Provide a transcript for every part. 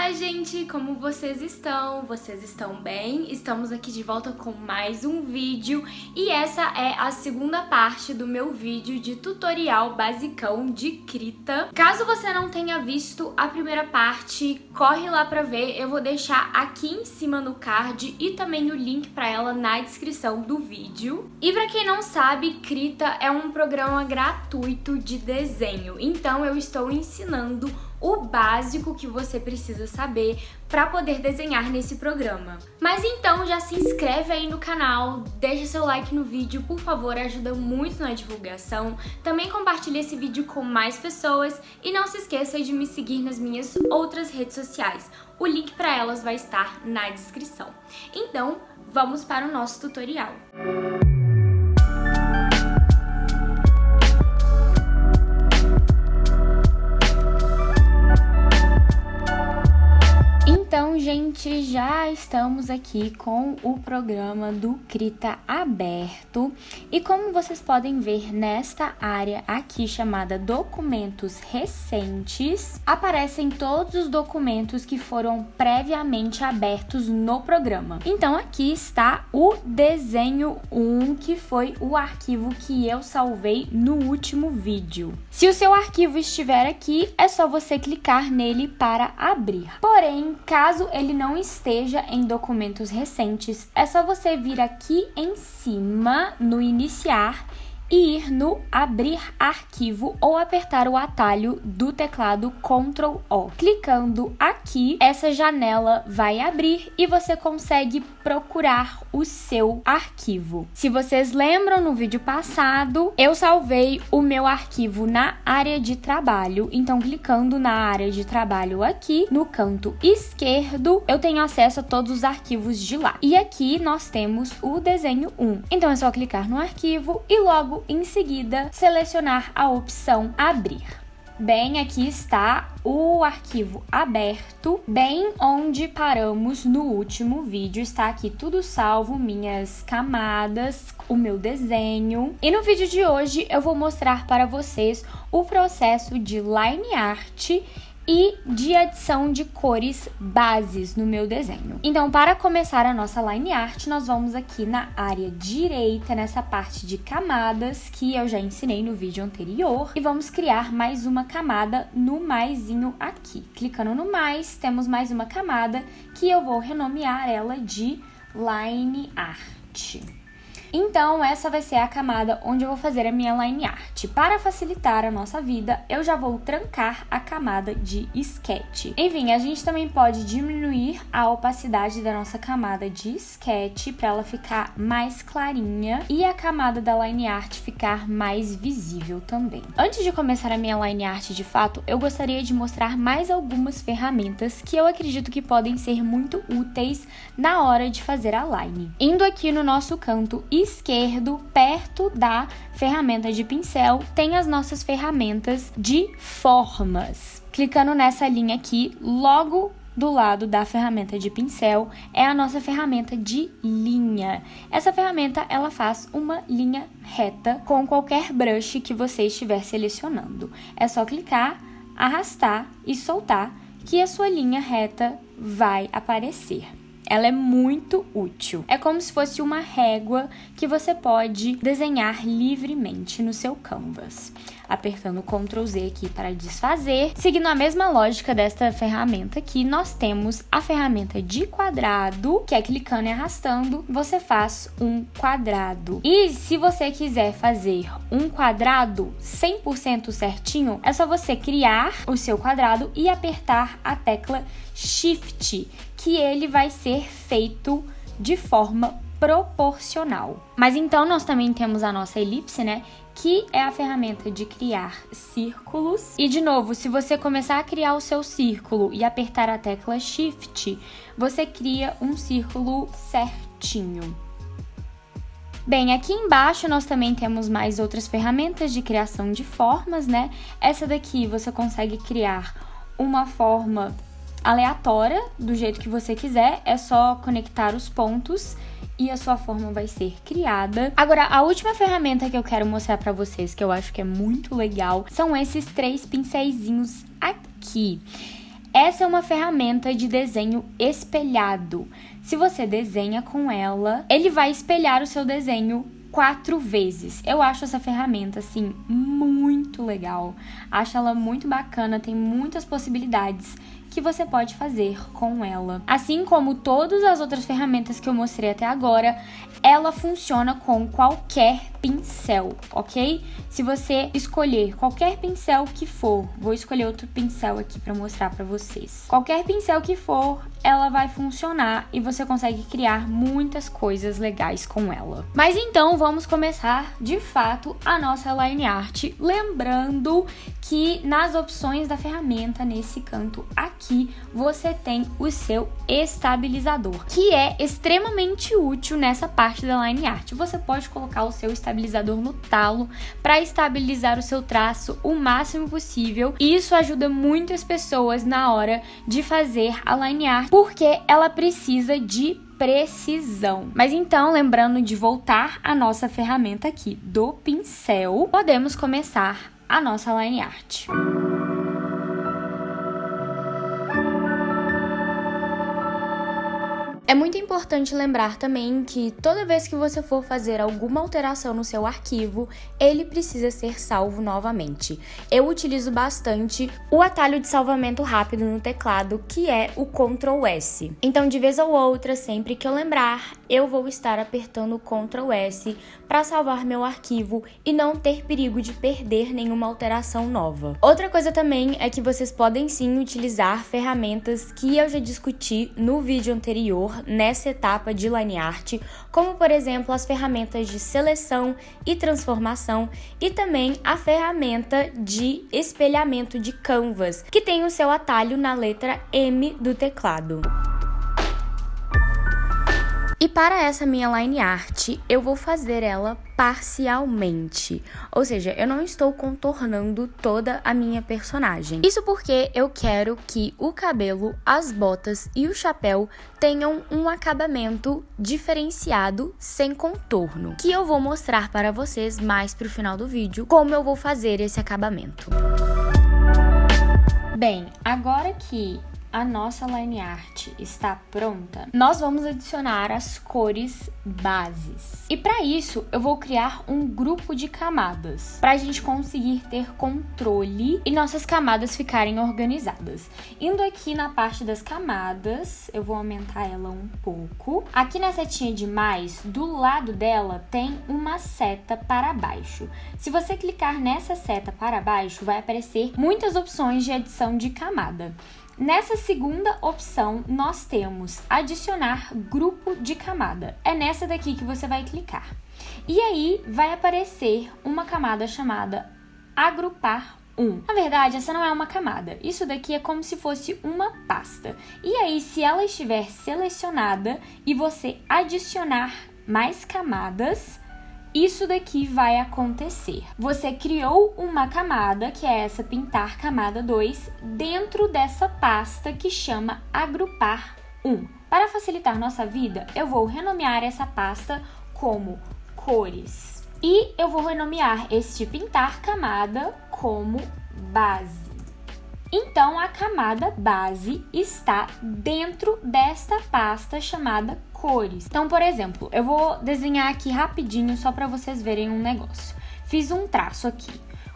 Olá, gente! Como vocês estão? Vocês estão bem? Estamos aqui de volta com mais um vídeo e essa é a segunda parte do meu vídeo de tutorial basicão de Krita. Caso você não tenha visto a primeira parte, corre lá pra ver. Eu vou deixar aqui em cima no card e também o link pra ela na descrição do vídeo. E pra quem não sabe, Krita é um programa gratuito de desenho, então eu estou ensinando o básico que você precisa saber para poder desenhar nesse programa. Mas então já se inscreve aí no canal, deixa seu like no vídeo, por favor, ajuda muito na divulgação. Também compartilhe esse vídeo com mais pessoas e não se esqueça de me seguir nas minhas outras redes sociais. O link para elas vai estar na descrição. Então, vamos para o nosso tutorial. Então, gente, já estamos aqui com o programa do Krita aberto e como vocês podem ver nesta área aqui chamada documentos recentes, aparecem todos os documentos que foram previamente abertos no programa. Então, aqui está o desenho 1, que foi o arquivo que eu salvei no último vídeo. Se o seu arquivo estiver aqui, é só você clicar nele para abrir. Porém, caso ele não esteja em documentos recentes, é só você vir aqui em cima no iniciar e ir no abrir arquivo ou apertar o atalho do teclado Ctrl O. Clicando aqui, essa janela vai abrir e você consegue procurar o seu arquivo. Se vocês lembram, no vídeo passado, eu salvei o meu arquivo na área de trabalho. Então, clicando na área de trabalho aqui, no canto esquerdo, eu tenho acesso a todos os arquivos de lá. E aqui nós temos o desenho 1. Então, é só clicar no arquivo e logo em seguida selecionar a opção abrir. Bem, aqui está o arquivo aberto, bem onde paramos no último vídeo. Está aqui tudo salvo, minhas camadas, o meu desenho. E no vídeo de hoje eu vou mostrar para vocês o processo de line art e de adição de cores bases no meu desenho. Então, para começar a nossa line art, nós vamos aqui na área direita, nessa parte de camadas, que eu já ensinei no vídeo anterior, e vamos criar mais uma camada no maisinho aqui. Clicando no mais, temos mais uma camada que eu vou renomear ela de line art. Então, essa vai ser a camada onde eu vou fazer a minha line art. Para facilitar a nossa vida, eu já vou trancar a camada de sketch. Enfim, a gente também pode diminuir a opacidade da nossa camada de sketch para ela ficar mais clarinha e a camada da line art ficar mais visível também. Antes de começar a minha line art de fato, eu gostaria de mostrar mais algumas ferramentas que eu acredito que podem ser muito úteis na hora de fazer a line. Indo aqui no nosso canto esquerdo, perto da ferramenta de pincel, tem as nossas ferramentas de formas. Clicando nessa linha aqui, logo do lado da ferramenta de pincel, é a nossa ferramenta de linha. Essa ferramenta, ela faz uma linha reta com qualquer brush que você estiver selecionando. É só clicar, arrastar e soltar que a sua linha reta vai aparecer. Ela é muito útil. É como se fosse uma régua que você pode desenhar livremente no seu canvas. Apertando Ctrl Z aqui para desfazer. Seguindo a mesma lógica desta ferramenta aqui, nós temos a ferramenta de quadrado, que é clicando e arrastando, você faz um quadrado. E se você quiser fazer um quadrado 100% certinho, é só você criar o seu quadrado e apertar a tecla Shift, que ele vai ser feito de forma proporcional. Mas então nós também temos a nossa elipse, né? Que é a ferramenta de criar círculos. E de novo, se você começar a criar o seu círculo e apertar a tecla Shift, você cria um círculo certinho. Bem, aqui embaixo nós também temos mais outras ferramentas de criação de formas, né? Essa daqui você consegue criar uma forma aleatória, do jeito que você quiser, é só conectar os pontos e a sua forma vai ser criada. Agora, a última ferramenta que eu quero mostrar pra vocês, que eu acho que é muito legal, são esses 3 pincéisinhos aqui. Essa é uma ferramenta de desenho espelhado. Se você desenha com ela, ele vai espelhar o seu desenho 4 vezes. Eu acho essa ferramenta, assim, muito legal. Acho ela muito bacana, tem muitas possibilidades que você pode fazer com ela. Assim como todas as outras ferramentas que eu mostrei até agora, ela funciona com qualquer pincel, ok? Se você escolher qualquer pincel que for, vou escolher outro pincel aqui para mostrar para vocês. Qualquer pincel que for, ela vai funcionar e você consegue criar muitas coisas legais com ela. Mas então vamos começar de fato a nossa line art, lembrando que nas opções da ferramenta, nesse canto aqui, você tem o seu estabilizador, que é extremamente útil nessa parte da line art. Você pode colocar o seu estabilizador no talo para estabilizar o seu traço o máximo possível. E isso ajuda muitas pessoas na hora de fazer a line art, porque ela precisa de precisão. Mas então, lembrando de voltar à nossa ferramenta aqui do pincel, podemos começar a nossa line art. É muito importante lembrar também que toda vez que você for fazer alguma alteração no seu arquivo, ele precisa ser salvo novamente. Eu utilizo bastante o atalho de salvamento rápido no teclado, que é o Ctrl S. Então, de vez ou outra, sempre que eu lembrar, eu vou estar apertando o Ctrl S para salvar meu arquivo e não ter perigo de perder nenhuma alteração nova. Outra coisa também é que vocês podem sim utilizar ferramentas que eu já discuti no vídeo anterior, nessa etapa de line art, como por exemplo as ferramentas de seleção e transformação e também a ferramenta de espelhamento de canvas, que tem o seu atalho na letra M do teclado. E para essa minha line art, eu vou fazer ela parcialmente, ou seja, eu não estou contornando toda a minha personagem. Isso porque eu quero que o cabelo, as botas e o chapéu tenham um acabamento diferenciado sem contorno, que eu vou mostrar para vocês mais pro final do vídeo como eu vou fazer esse acabamento. Bem, agora que a nossa line art está pronta, nós vamos adicionar as cores bases. E para isso, eu vou criar um grupo de camadas, para a gente conseguir ter controle e nossas camadas ficarem organizadas. Indo aqui na parte das camadas, eu vou aumentar ela um pouco. Aqui na setinha de mais, do lado dela, tem uma seta para baixo. Se você clicar nessa seta para baixo, vai aparecer muitas opções de adição de camada. Nessa segunda opção, nós temos adicionar grupo de camada. É nessa daqui que você vai clicar. E aí, vai aparecer uma camada chamada agrupar 1. Na verdade, essa não é uma camada. Isso daqui é como se fosse uma pasta. E aí, se ela estiver selecionada e você adicionar mais camadas, isso daqui vai acontecer. Você criou uma camada, que é essa pintar camada 2, dentro dessa pasta que chama agrupar 1. Para facilitar nossa vida, eu vou renomear essa pasta como cores. E eu vou renomear este pintar camada como base. Então, a camada base está dentro desta pasta chamada cores. Então, por exemplo, eu vou desenhar aqui rapidinho só para vocês verem um negócio. Fiz um traço aqui,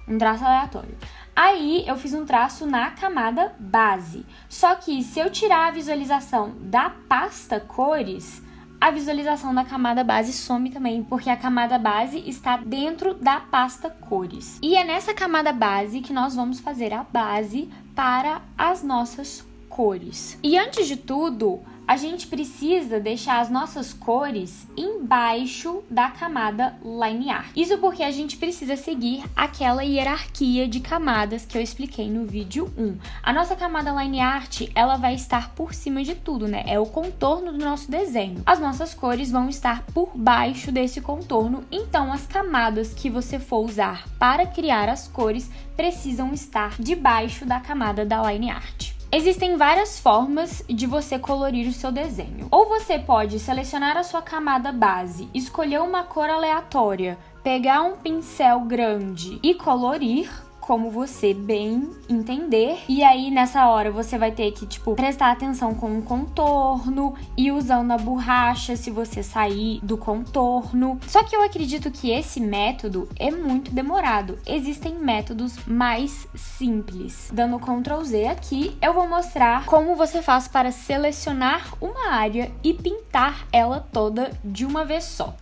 um traço aleatório. Aí, eu fiz um traço na camada base. Só que se eu tirar a visualização da pasta cores, a visualização da camada base some também, porque a camada base está dentro da pasta cores. E é nessa camada base que nós vamos fazer a base para as nossas cores. E antes de tudo, a gente precisa deixar as nossas cores embaixo da camada line art. Isso porque a gente precisa seguir aquela hierarquia de camadas que eu expliquei no vídeo 1. A nossa camada line art, ela vai estar por cima de tudo, né? É o contorno do nosso desenho. As nossas cores vão estar por baixo desse contorno, então as camadas que você for usar para criar as cores precisam estar debaixo da camada da line art. Existem várias formas de você colorir o seu desenho. Ou você pode selecionar a sua camada base, escolher uma cor aleatória, pegar um pincel grande e colorir como você bem entender. E aí, nessa hora, você vai ter que, prestar atenção com o contorno e usando a borracha se você sair do contorno. Só que eu acredito que esse método é muito demorado. Existem métodos mais simples. Dando Ctrl Z aqui, eu vou mostrar como você faz para selecionar uma área e pintar ela toda de uma vez só.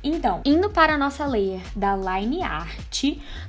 Então, indo para a nossa layer da Line Art,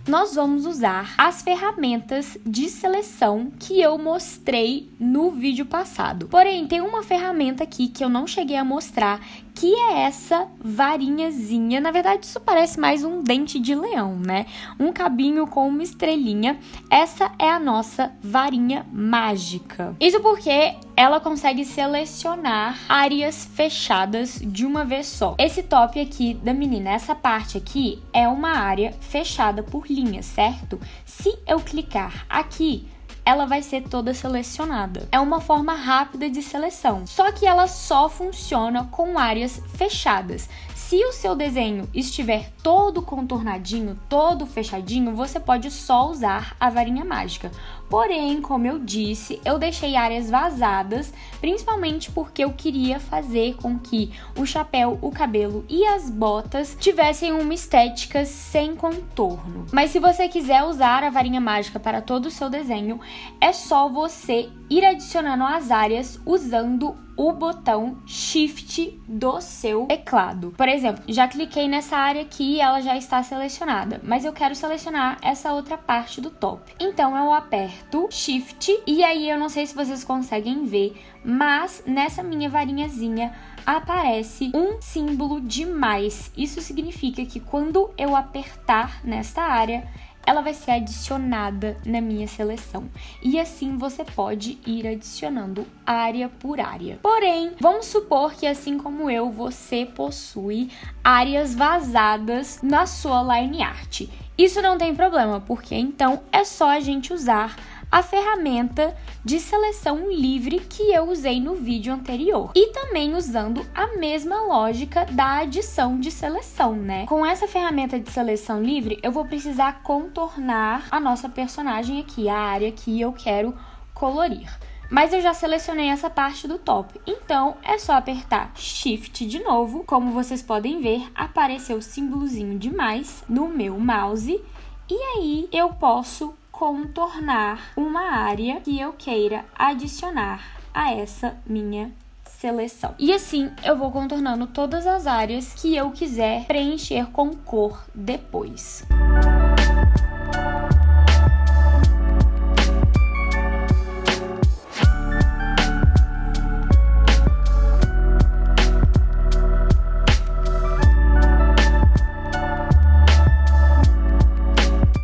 nós vamos usar as ferramentas de seleção que eu mostrei no vídeo passado. Porém, tem uma ferramenta aqui que eu não cheguei a mostrar, que é essa varinhazinha. Na verdade, isso parece mais um dente de leão, né? Um cabinho com uma estrelinha. Essa é a nossa varinha mágica. Isso porque ela consegue selecionar áreas fechadas de uma vez só. Esse top aqui da menina, essa parte aqui, é uma área fechada por linhas, certo? Se eu clicar aqui, ela vai ser toda selecionada. É uma forma rápida de seleção, só que ela só funciona com áreas fechadas. Se o seu desenho estiver todo contornadinho, todo fechadinho, você pode só usar a varinha mágica. Porém, como eu disse, eu deixei áreas vazadas, principalmente porque eu queria fazer com que o chapéu, o cabelo e as botas tivessem uma estética sem contorno. Mas se você quiser usar a varinha mágica para todo o seu desenho, é só você ir adicionando as áreas usando o botão Shift do seu teclado. Por exemplo, já cliquei nessa área aqui e ela já está selecionada, mas eu quero selecionar essa outra parte do top. Então eu aperto Shift e aí eu não sei se vocês conseguem ver, mas nessa minha varinhazinha aparece um símbolo de mais. Isso significa que quando eu apertar nesta área, ela vai ser adicionada na minha seleção. E assim você pode ir adicionando área por área. Porém, vamos supor que assim como eu, você possui áreas vazadas na sua line art. Isso não tem problema, porque então é só a gente usar a ferramenta de seleção livre que eu usei no vídeo anterior. E também usando a mesma lógica da adição de seleção, né? Com essa ferramenta de seleção livre, eu vou precisar contornar a nossa personagem aqui, a área que eu quero colorir. Mas eu já selecionei essa parte do top, então é só apertar Shift de novo. Como vocês podem ver, apareceu o símbolozinho de mais no meu mouse. E aí eu posso contornar uma área que eu queira adicionar a essa minha seleção. E assim eu vou contornando todas as áreas que eu quiser preencher com cor depois.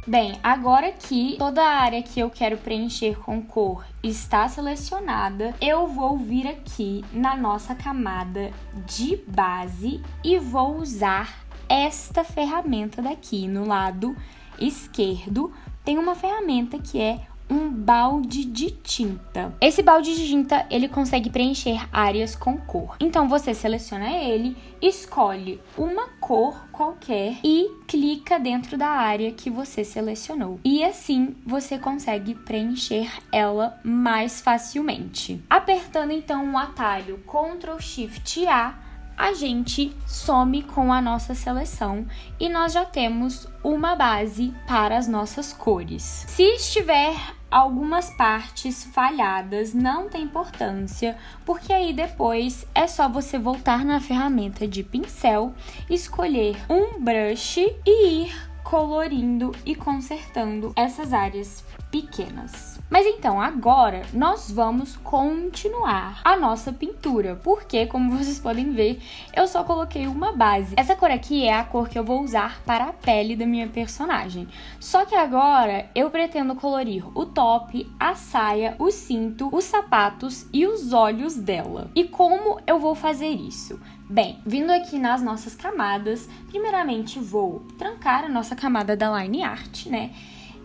Bem, agora que toda a área que eu quero preencher com cor está selecionada, eu vou vir aqui na nossa camada de base e vou usar esta ferramenta daqui. No lado esquerdo tem uma ferramenta que é um balde de tinta. Esse balde de tinta, ele consegue preencher áreas com cor. Então, você seleciona ele, escolhe uma cor qualquer e clica dentro da área que você selecionou. E assim, você consegue preencher ela mais facilmente. Apertando, então, o atalho Ctrl Shift A, a gente some com a nossa seleção e nós já temos uma base para as nossas cores. Se estiver algumas partes falhadas, não tem importância, porque aí depois é só você voltar na ferramenta de pincel, escolher um brush e ir colorindo e consertando essas áreas pequenas. Mas então, agora nós vamos continuar a nossa pintura, porque, como vocês podem ver, eu só coloquei uma base. Essa cor aqui é a cor que eu vou usar para a pele da minha personagem. Só que agora eu pretendo colorir o top, a saia, o cinto, os sapatos e os olhos dela. E como eu vou fazer isso? Bem, vindo aqui nas nossas camadas, primeiramente vou trancar a nossa camada da line art, né?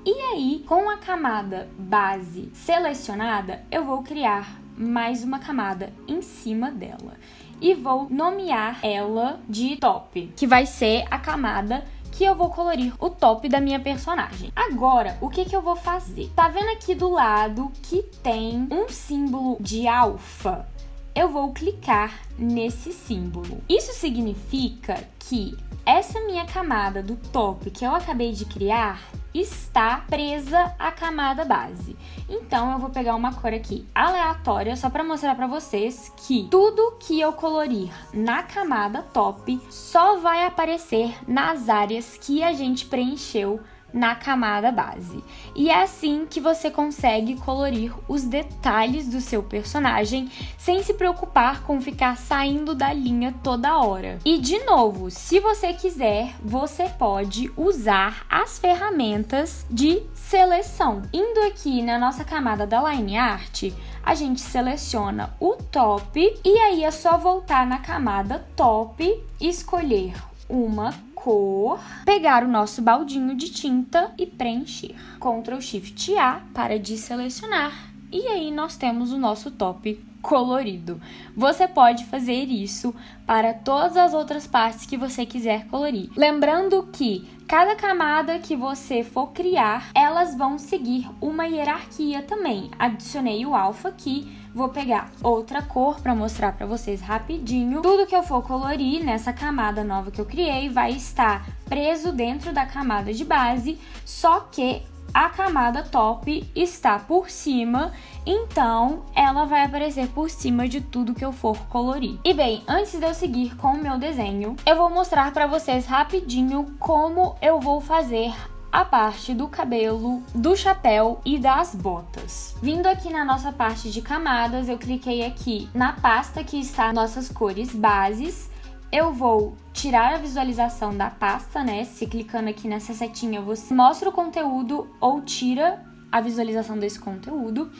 E aí, com a camada base selecionada, eu vou criar mais uma camada em cima dela. E vou nomear ela de top, que vai ser a camada que eu vou colorir o top da minha personagem. Agora, o que eu vou fazer? Tá vendo aqui do lado que tem um símbolo de alfa? Eu vou clicar nesse símbolo. Isso significa que essa minha camada do top que eu acabei de criar está presa à camada base. Então, eu vou pegar uma cor aqui aleatória só para mostrar para vocês que tudo que eu colorir na camada top só vai aparecer nas áreas que a gente preencheu na camada base. E é assim que você consegue colorir os detalhes do seu personagem sem se preocupar com ficar saindo da linha toda hora. E de novo, se você quiser, você pode usar as ferramentas de seleção. Indo aqui na nossa camada da Line Art, a gente seleciona o top e aí é só voltar na camada top, escolher uma cor, pegar o nosso baldinho de tinta e preencher. Ctrl Shift A para desselecionar e aí nós temos o nosso top colorido. Você pode fazer isso para todas as outras partes que você quiser colorir. Lembrando que cada camada que você for criar, elas vão seguir uma hierarquia também. Adicionei o alfa aqui, vou pegar outra cor para mostrar para vocês rapidinho. Tudo que eu for colorir nessa camada nova que eu criei vai estar preso dentro da camada de base, só que a camada top está por cima, então ela vai aparecer por cima de tudo que eu for colorir. E bem, antes de eu seguir com o meu desenho, eu vou mostrar para vocês rapidinho como eu vou fazer a parte do cabelo, do chapéu e das botas. Vindo aqui na nossa parte de camadas, eu cliquei aqui na pasta que está nossas cores bases. Eu vou tirar a visualização da pasta, né? Se clicando aqui nessa setinha, você mostra o conteúdo ou tira a visualização desse conteúdo.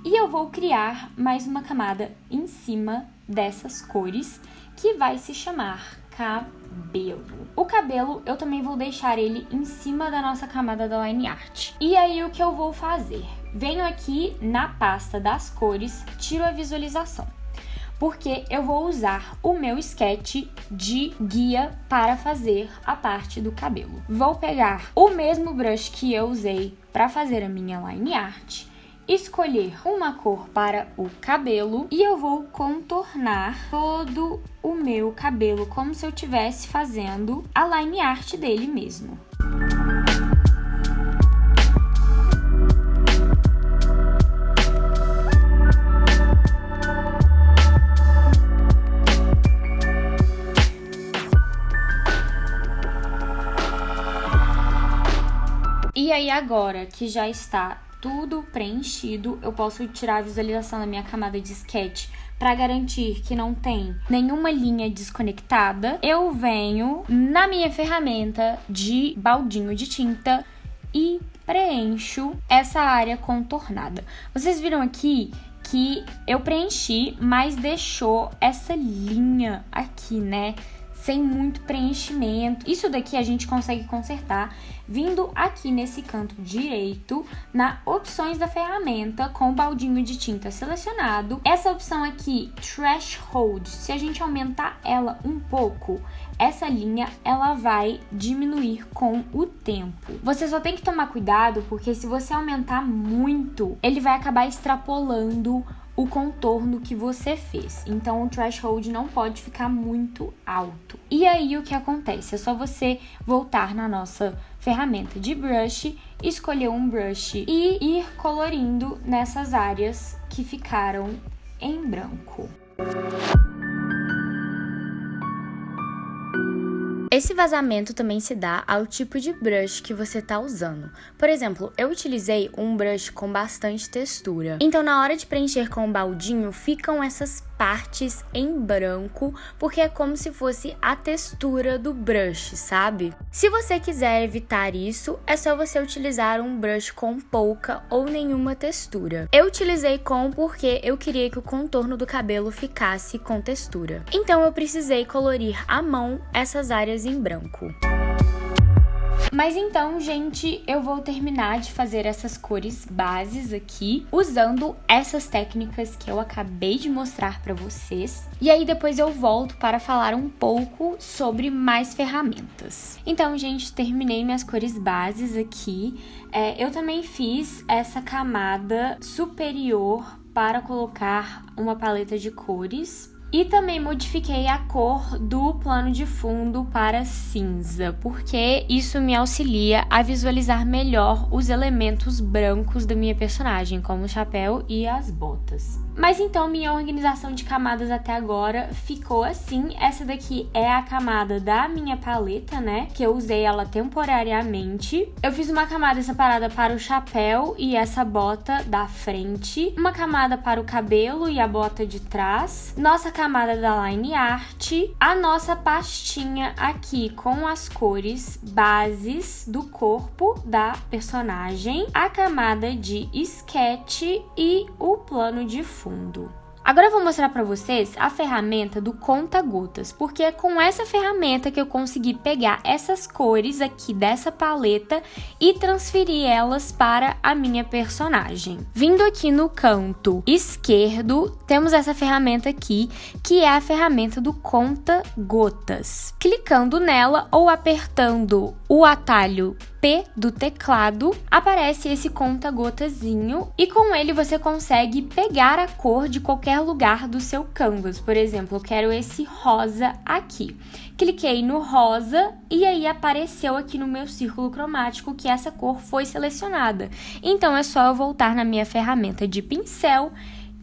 E eu vou criar mais uma camada em cima dessas cores, que vai se chamar cabelo. O cabelo, eu também vou deixar ele em cima da nossa camada da Line Art. E aí, o que eu vou fazer? Venho aqui na pasta das cores, tiro a visualização, porque eu vou usar o meu sketch de guia para fazer a parte do cabelo. Vou pegar o mesmo brush que eu usei para fazer a minha line art, escolher uma cor para o cabelo e eu vou contornar todo o meu cabelo como se eu estivesse fazendo a line art dele mesmo. E aí agora que já está tudo preenchido, eu posso tirar a visualização da minha camada de sketch para garantir que não tem nenhuma linha desconectada. Eu venho na minha ferramenta de baldinho de tinta e preencho essa área contornada. Vocês viram aqui que eu preenchi, mas deixou essa linha aqui, né? Sem muito preenchimento. Isso daqui a gente consegue consertar vindo aqui nesse canto direito, na opções da ferramenta, com o baldinho de tinta selecionado. Essa opção aqui, Threshold, se a gente aumentar ela um pouco, essa linha ela vai diminuir com o tempo. Você só tem que tomar cuidado, porque se você aumentar muito, ele vai acabar extrapolando o contorno que você fez. Então, o threshold não pode ficar muito alto. E aí, o que acontece? É só você voltar na nossa ferramenta de brush, escolher um brush e ir colorindo nessas áreas que ficaram em branco. Esse vazamento também se dá ao tipo de brush que você está usando. Por exemplo, eu utilizei um brush com bastante textura. Então, na hora de preencher com o baldinho, ficam essas partes em branco, porque é como se fosse a textura do brush, sabe? Se você quiser evitar isso, é só você utilizar um brush com pouca ou nenhuma textura. Eu utilizei com porque eu queria que o contorno do cabelo ficasse com textura. Então eu precisei colorir à mão essas áreas em branco. Mas então, gente, eu vou terminar de fazer essas cores bases aqui, usando essas técnicas que eu acabei de mostrar pra vocês. E aí depois eu volto para falar um pouco sobre mais ferramentas. Então, gente, terminei minhas cores bases aqui. Eu também fiz essa camada superior para colocar uma paleta de cores. E também modifiquei a cor do plano de fundo para cinza, porque isso me auxilia a visualizar melhor os elementos brancos da minha personagem, como o chapéu e as botas. Mas então, minha organização de camadas até agora ficou assim. Essa daqui é a camada da minha paleta, né? Que eu usei ela temporariamente. Eu fiz uma camada separada para o chapéu e essa bota da frente. Uma camada para o cabelo e a bota de trás. Nossa camada da line art. A nossa pastinha aqui com as cores bases do corpo da personagem. A camada de sketch e o plano de fundo. Agora eu vou mostrar para vocês a ferramenta do conta-gotas, porque é com essa ferramenta que eu consegui pegar essas cores aqui dessa paleta e transferir elas para a minha personagem. Vindo aqui no canto esquerdo, temos essa ferramenta aqui, que é a ferramenta do conta-gotas. Clicando nela ou apertando o atalho P do teclado, aparece esse conta-gotazinho e com ele você consegue pegar a cor de qualquer lugar do seu canvas. Por exemplo, eu quero esse rosa aqui. Cliquei no rosa e aí apareceu aqui no meu círculo cromático que essa cor foi selecionada. Então é só eu voltar na minha ferramenta de pincel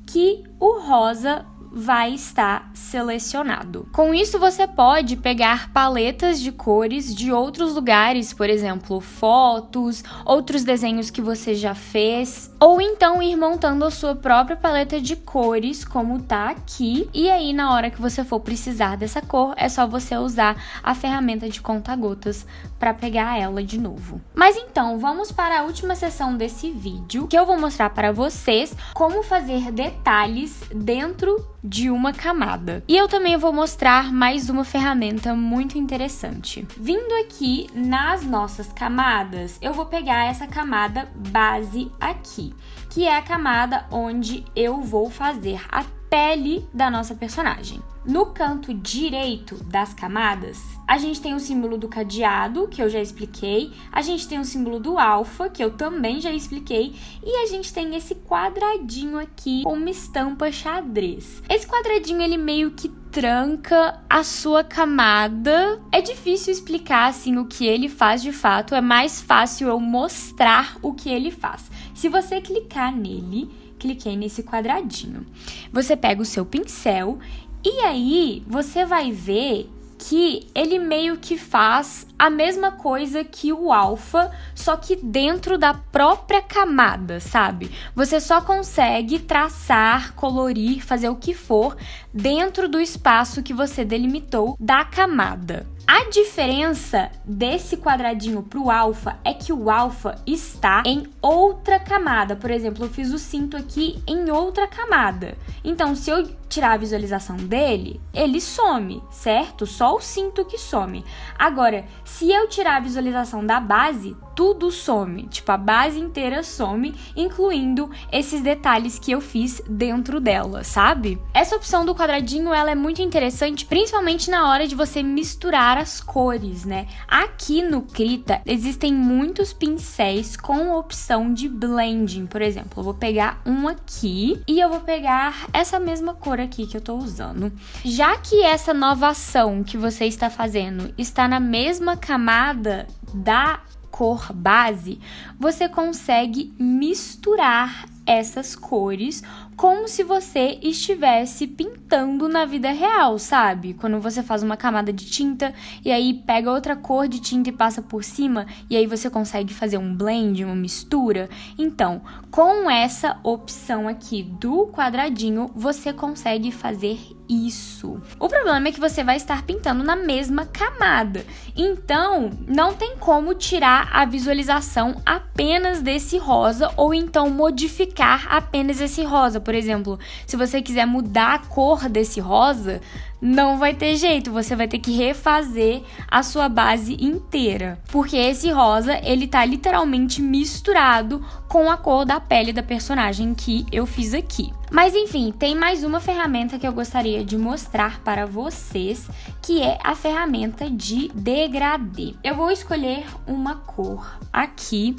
que o rosa vai estar selecionado. Com isso, você pode pegar paletas de cores de outros lugares, por exemplo, fotos, outros desenhos que você já fez, ou então ir montando a sua própria paleta de cores, como tá aqui, e aí na hora que você for precisar dessa cor, é só você usar a ferramenta de conta-gotas para pegar ela de novo. Mas então, vamos para a última seção desse vídeo, que eu vou mostrar para vocês como fazer detalhes dentro de uma camada. E eu também vou mostrar mais uma ferramenta muito interessante. Vindo aqui nas nossas camadas, eu vou pegar essa camada base aqui, que é a camada onde eu vou fazer a pele da nossa personagem. No canto direito das camadas, a gente tem o símbolo do cadeado, que eu já expliquei, a gente tem o símbolo do alfa, que eu também já expliquei, e a gente tem esse quadradinho aqui com uma estampa xadrez. Esse quadradinho, ele meio que tranca a sua camada. É difícil explicar, assim, o que ele faz de fato, é mais fácil eu mostrar o que ele faz. Se você clicar nele, cliquei nesse quadradinho, você pega o seu pincel e aí você vai ver que ele meio que faz a mesma coisa que o alfa, só que dentro da própria camada, sabe? Você só consegue traçar, colorir, fazer o que for dentro do espaço que você delimitou da camada. A diferença desse quadradinho para o alfa é que o alfa está em outra camada. Por exemplo, eu fiz o cinto aqui em outra camada. Então, se eu tirar a visualização dele, ele some, certo? Só o cinto que some. Agora, se eu tirar a visualização da base, tudo some. Tipo, a base inteira some, incluindo esses detalhes que eu fiz dentro dela, sabe? Essa opção do quadradinho, ela é muito interessante, principalmente na hora de você misturar as cores, né? Aqui no Krita, existem muitos pincéis com opção de blending. Por exemplo, eu vou pegar um aqui e eu vou pegar essa mesma cor aqui que eu tô usando. Já que essa nova ação que você está fazendo está na mesma camada da cor base, você consegue misturar essas cores como se você estivesse pintando na vida real, sabe? Quando você faz uma camada de tinta e aí pega outra cor de tinta e passa por cima e aí você consegue fazer um blend, uma mistura. Então, com essa opção aqui do quadradinho, você consegue fazer isso. O problema é que você vai estar pintando na mesma camada. Então, não tem como tirar a visualização apenas desse rosa ou então modificar apenas esse rosa. Por exemplo, se você quiser mudar a cor desse rosa, não vai ter jeito, você vai ter que refazer a sua base inteira. Porque esse rosa, ele tá literalmente misturado com a cor da pele da personagem que eu fiz aqui. Mas enfim, tem mais uma ferramenta que eu gostaria de mostrar para vocês, que é a ferramenta de degradê. Eu vou escolher uma cor aqui,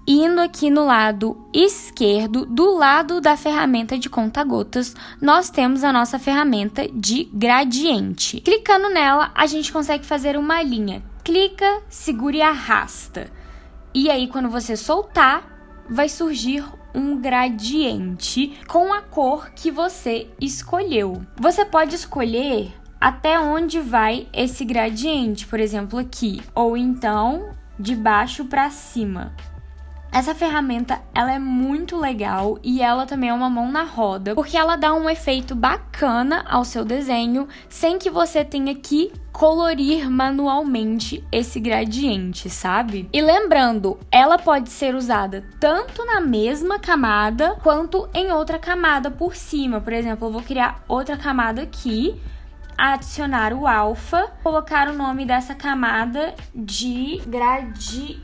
indo aqui no lado esquerdo, do lado da ferramenta de conta-gotas, nós temos a nossa ferramenta de gradiente. Clicando nela, a gente consegue fazer uma linha. Clica, segura e arrasta. E aí, quando você soltar, vai surgir um gradiente com a cor que você escolheu. Você pode escolher até onde vai esse gradiente, por exemplo, aqui, ou então de baixo para cima. Essa ferramenta, ela é muito legal e ela também é uma mão na roda, porque ela dá um efeito bacana ao seu desenho, sem que você tenha que colorir manualmente esse gradiente, sabe? E lembrando, ela pode ser usada tanto na mesma camada, quanto em outra camada por cima. Por exemplo, eu vou criar outra camada aqui, adicionar o alfa, colocar o nome dessa camada de gradiente.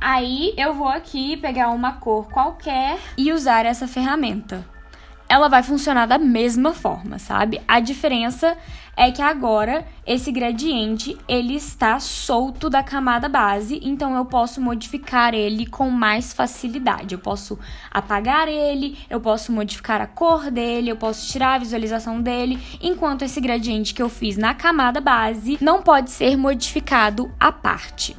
Aí eu vou aqui pegar uma cor qualquer e usar essa ferramenta. Ela vai funcionar da mesma forma, sabe? A diferença é que agora esse gradiente, ele está solto da camada base, então eu posso modificar ele com mais facilidade. Eu posso apagar ele, eu posso modificar a cor dele, eu posso tirar a visualização dele, enquanto esse gradiente que eu fiz na camada base não pode ser modificado à parte.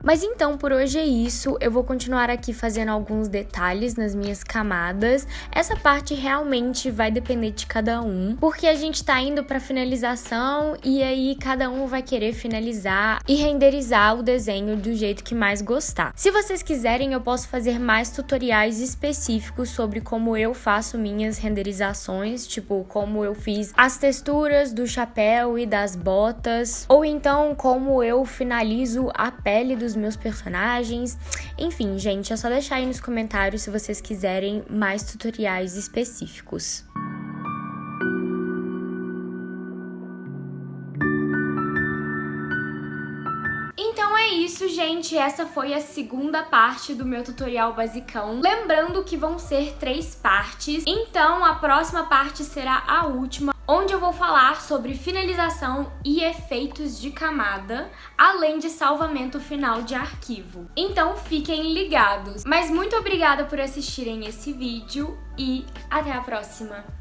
Mas então, por hoje é isso. Eu vou continuar aqui fazendo alguns detalhes nas minhas camadas. Essa parte realmente vai depender de cada um, porque a gente tá indo pra finalização e aí cada um vai querer finalizar e renderizar o desenho do jeito que mais gostar. Se vocês quiserem, eu posso fazer mais tutoriais específicos sobre como eu faço minhas renderizações, tipo como eu fiz as texturas do chapéu e das botas, ou então como eu finalizo a pele dos meus personagens. Enfim, gente, é só deixar aí nos comentários se vocês quiserem mais tutoriais específicos. Então é isso, gente. Essa foi a segunda parte do meu tutorial basicão. Lembrando que vão ser 3 partes. Então a próxima parte será a última, onde eu vou falar sobre finalização e efeitos de camada, além de salvamento final de arquivo. Então fiquem ligados. Mas muito obrigada por assistirem esse vídeo e até a próxima!